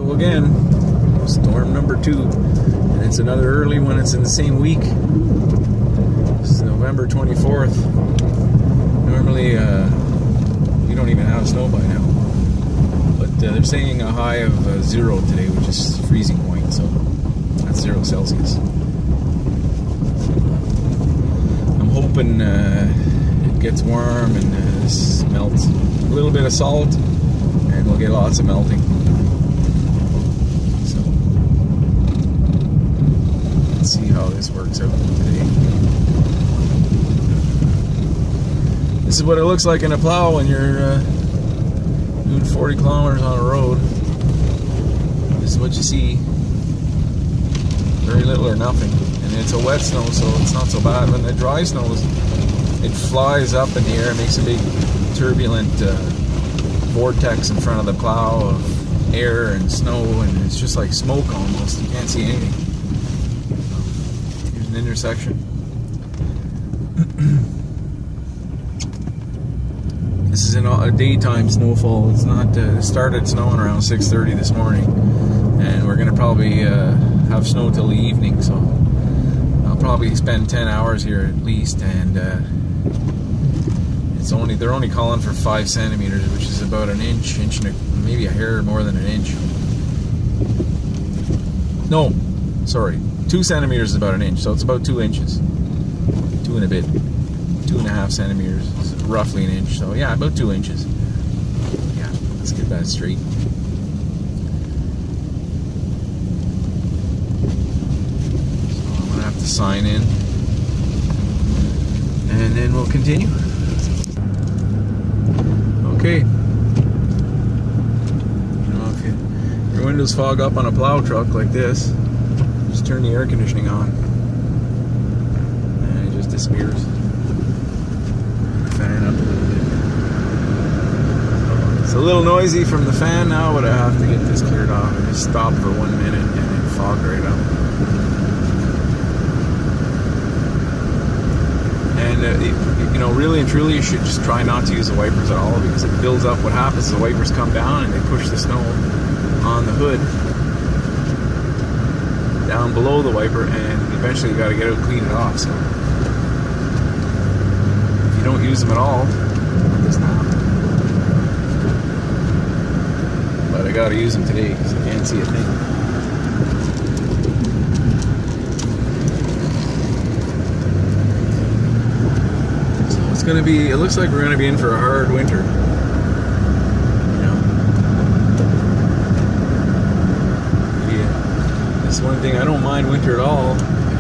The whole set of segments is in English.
go again. Storm number 2. And it's another early one. It's in the same week. It's November 24th. Normally, we don't even have snow by now. But they're saying a high of 0 today, which is freezing point. So that's 0 Celsius. I'm hoping it gets warm and this melts. A little bit of salt, and we'll get lots of melting. So let's see how this works out today. This is what it looks like in a plow when you're doing 40 kilometers on a road. This is what you see. Very little or nothing. And it's a wet snow, so it's not so bad. When the dry snow it flies up in the air, it makes a big turbulent vortex in front of the plow of air and snow, and it's just like smoke almost. You can't see anything. Here's an intersection. This is a daytime snowfall. It's not. It started snowing around 6:30 this morning, and we're gonna probably have snow till the evening. So I'll probably spend 10 hours here at least, and they're only calling for 5 centimeters, which is about an inch and maybe a hair more than an inch. No, sorry, 2 centimeters is about an inch, so it's about 2 inches, 2 and a bit, 2.5 centimeters is roughly an inch. So yeah, about 2 inches. Yeah, let's get that straight. So I'm gonna have to sign in, and then we'll continue. Okay. You know, if your windows fog up on a plow truck like this, just turn the air conditioning on, and it just disappears. Turn the fan up a little bit. It's a little noisy from the fan now, but I have to get this cleared off. I just stopped for 1 minute and it fogged right up. And you know, really and truly, you should just try not to use the wipers at all, because it builds up. What happens is the wipers come down and they push the snow on the hood down below the wiper, and eventually you got to get out and clean it off. So if you don't use them at all, it doesn't happen. But I got to use them today because I can't see a thing. Gonna be. It looks like we're gonna be in for a hard winter. Yeah. That's one thing. I don't mind winter at all. I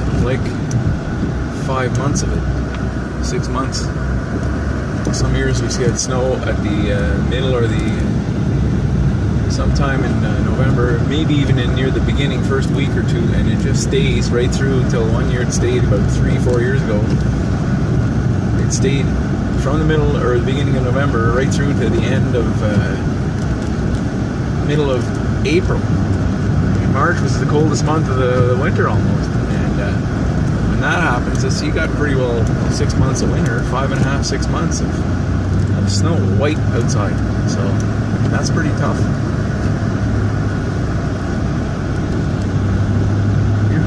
don't like 5 months of it. 6 months. Some years we get snow at the middle or sometime in November, maybe even near the beginning, first week or two, and it just stays right through until one year it stayed about 3-4 years ago. It stayed from the middle or the beginning of November right through to the end of middle of April. March was the coldest month of the winter almost, and when that happens, you got pretty well 6 months of winter, 5.5, 6 months of snow, white outside. So that's pretty tough. Yeah.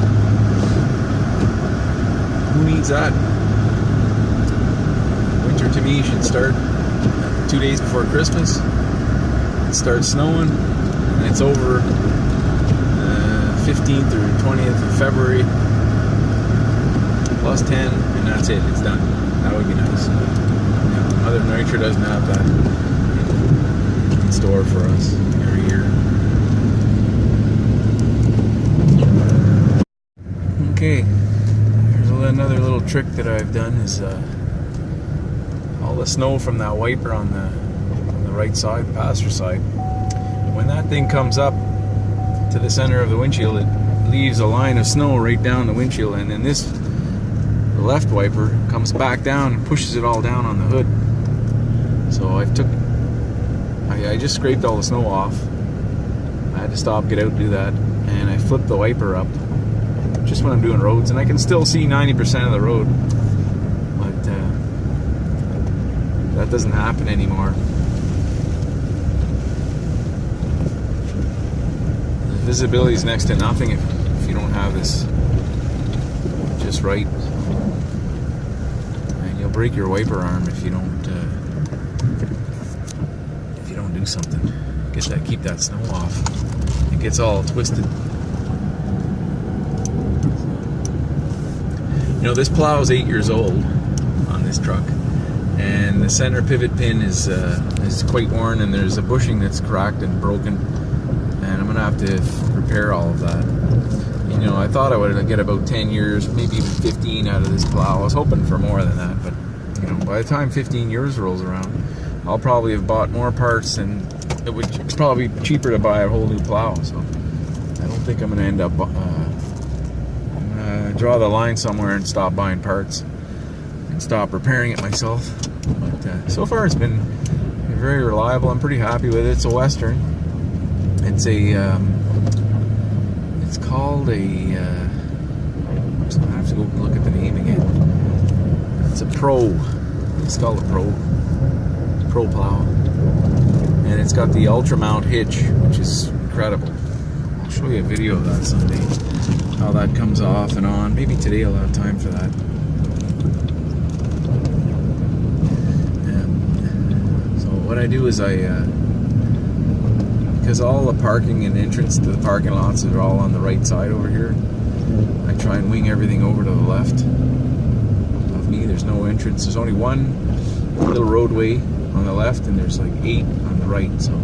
Who needs that? To me, should start 2 days before Christmas. It starts snowing, and it's over 15th or 20th of February, plus 10, and that's it. It's done. That would be nice. Mother Nature doesn't have that in store for us every year. Okay, here's another little trick that I've done is all the snow from that wiper on the right side, the passenger side. When that thing comes up to the center of the windshield, it leaves a line of snow right down the windshield, and then the left wiper comes back down and pushes it all down on the hood. So I just scraped all the snow off. I had to stop, get out, and do that, and I flipped the wiper up just when I'm doing roads, and I can still see 90% of the road. That doesn't happen anymore. visibility is next to nothing if you don't have this just right, and you'll break your wiper arm if you don't do something. Keep that snow off. It gets all twisted. You know, this plow is 8 years old on this truck, and the center pivot pin is quite worn, and there's a bushing that's cracked and broken, and I'm gonna have to repair all of that. You know, I thought I would get about 10 years, maybe even 15 out of this plow. I was hoping for more than that, but you know, by the time 15 years rolls around, I'll probably have bought more parts, and it's probably cheaper to buy a whole new plow. So I don't think I'm gonna end up draw the line somewhere and stop buying parts and stop repairing it myself. But so far it's been very reliable. I'm pretty happy with it. It's a Western. It's a it's called a I have to go look at the name again. It's a Pro. It's called a Pro plow, and it's got the ultra mount hitch, which is incredible. I'll show you a video of that someday, how that comes off and on. Maybe today I'll have time for that. So what I do is because all the parking and entrance to the parking lots are all on the right side over here, I try and wing everything over to the left of me. There's no entrance. There's only one little roadway on the left, and there's like 8 on the right, so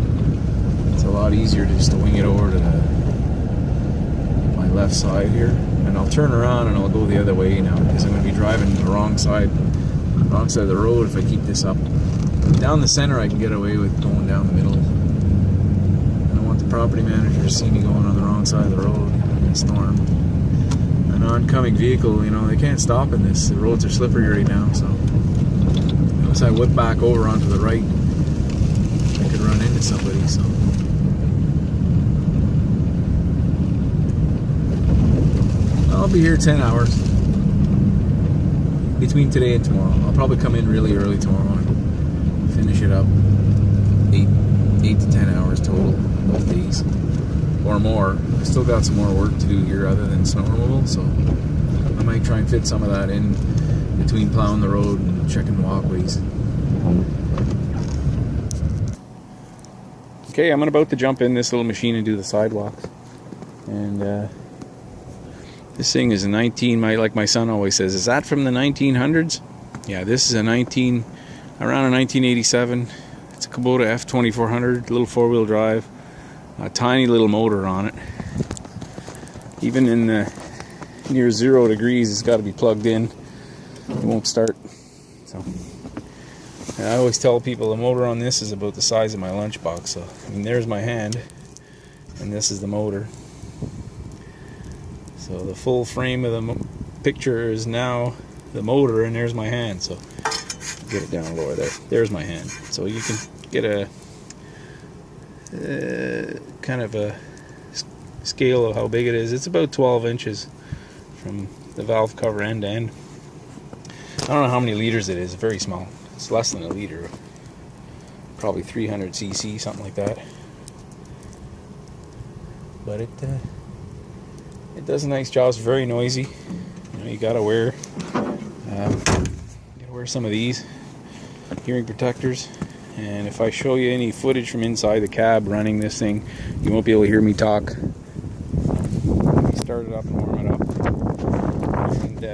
it's a lot easier to wing it over to my left side here. And I'll turn around and I'll go the other way now, because I'm going to be driving the wrong side of the road if I keep this up. Down the center I can get away with going down the middle. I don't want the property manager to see me going on the wrong side of the road in a storm. An oncoming vehicle, you know, they can't stop in this. The roads are slippery right now, so unless I whip back over onto the right, I could run into somebody. So I'll be here 10 hours between today and tomorrow. I'll probably come in really early tomorrow and finish it up. 8 to 10 hours total both days or more. I still got some more work to do here other than snow removal, so I might try and fit some of that in between plowing the road and checking walkways. Okay, I'm about to jump in this little machine and do the sidewalks. And this thing is a 19, like my son always says, is that from the 1900s? Yeah, this is around a 1987. It's a Kubota F2400, little 4-wheel drive, a tiny little motor on it. Even in near 0 degrees, it's got to be plugged in. It won't start. So I always tell people the motor on this is about the size of my lunchbox. So I mean, there's my hand, and this is the motor. So the full frame of the picture is now the motor, and there's my hand. So get it down lower there. There's my hand. So you can get a kind of a scale of how big it is. It's about 12 inches from the valve cover end to end. I don't know how many liters it is. It's very small. It's less than a liter. Probably 300 cc, something like that. But it does a nice job. It's very noisy. You know, you gotta wear some of these hearing protectors. And if I show you any footage from inside the cab running this thing, you won't be able to hear me talk. Let me start it up and warm it up. And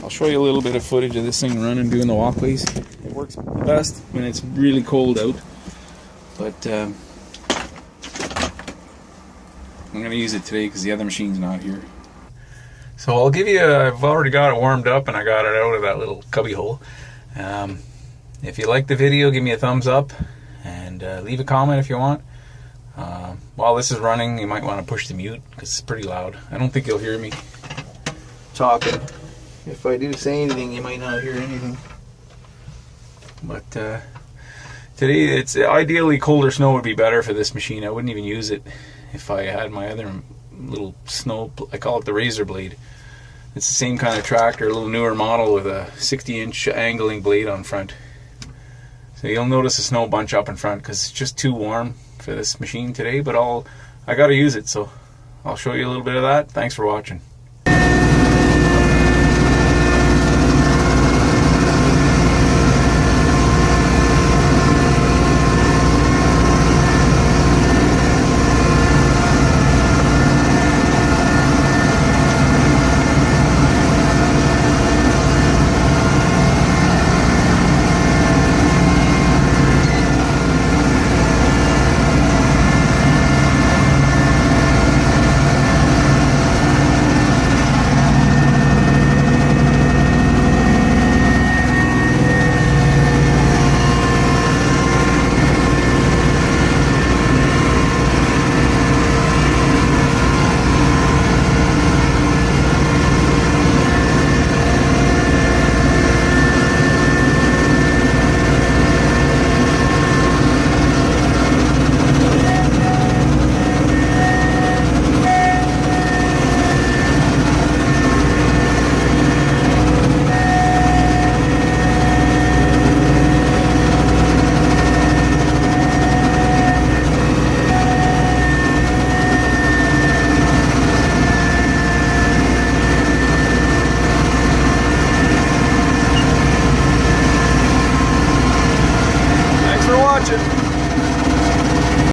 I'll show you a little bit of footage of this thing running, doing the walkways. It works best when it's really cold out. But I'm going to use it today because the other machine's not here. So I'll give you, I've already got it warmed up and I got it out of that little cubby hole. If you like the video, give me a thumbs up and leave a comment if you want. While this is running, you might want to push the mute because it's pretty loud. I don't think you'll hear me talking. If I do say anything, you might not hear anything. But today, it's ideally colder snow would be better for this machine. I wouldn't even use it if I had my other little snow, I call it the razor blade. It's the same kind of tractor, a little newer model with a 60-inch angling blade on front. So you'll notice a snow bunch up in front because it's just too warm for this machine today, but I'll I got to use it, so I'll show you a little bit of that. Thanks for watching.